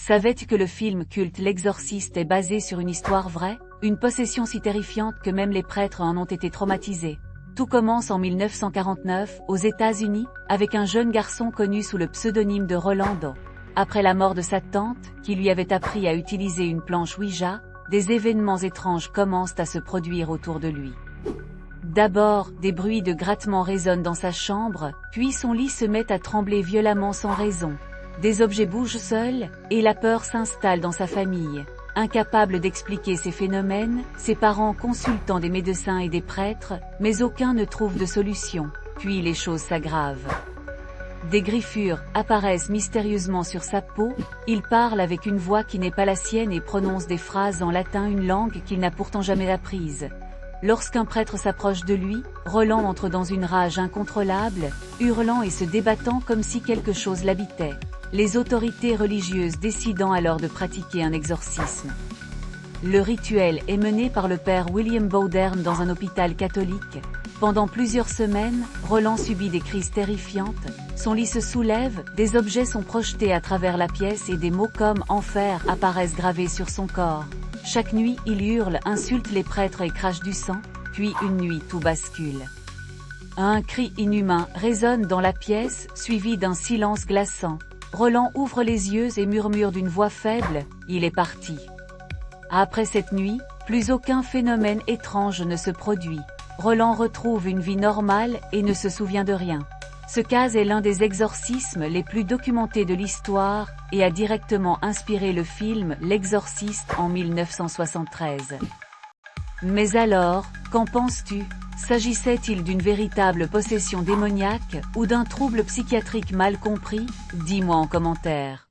Savais-tu que le film culte L'Exorciste est basé sur une histoire vraie? Une possession si terrifiante que même les prêtres en ont été traumatisés. Tout commence en 1949, aux États-Unis, avec un jeune garçon connu sous le pseudonyme de Rolando. Après la mort de sa tante, qui lui avait appris à utiliser une planche Ouija, des événements étranges commencent à se produire autour de lui. D'abord, des bruits de grattement résonnent dans sa chambre, puis son lit se met à trembler violemment sans raison. Des objets bougent seuls, et la peur s'installe dans sa famille. Incapable d'expliquer ces phénomènes, ses parents consultant des médecins et des prêtres, mais aucun ne trouve de solution. Puis les choses s'aggravent. Des griffures apparaissent mystérieusement sur sa peau, il parle avec une voix qui n'est pas la sienne et prononce des phrases en latin, une langue qu'il n'a pourtant jamais apprise. Lorsqu'un prêtre s'approche de lui, Roland entre dans une rage incontrôlable, hurlant et se débattant comme si quelque chose l'habitait. Les autorités religieuses décidant alors de pratiquer un exorcisme. Le rituel est mené par le père William Bowdern dans un hôpital catholique. Pendant plusieurs semaines, Roland subit des crises terrifiantes, son lit se soulève, des objets sont projetés à travers la pièce et des mots comme « enfer » apparaissent gravés sur son corps. Chaque nuit, il hurle, insulte les prêtres et crache du sang, puis une nuit tout bascule. Un cri inhumain résonne dans la pièce, suivi d'un silence glaçant. Roland ouvre les yeux et murmure d'une voix faible, « Il est parti ». Après cette nuit, plus aucun phénomène étrange ne se produit. Roland retrouve une vie normale et ne se souvient de rien. Ce cas est l'un des exorcismes les plus documentés de l'histoire, et a directement inspiré le film L'Exorciste en 1973. Mais alors, qu'en penses-tu? S'agissait-il d'une véritable possession démoniaque, ou d'un trouble psychiatrique mal compris? Dis-moi en commentaire.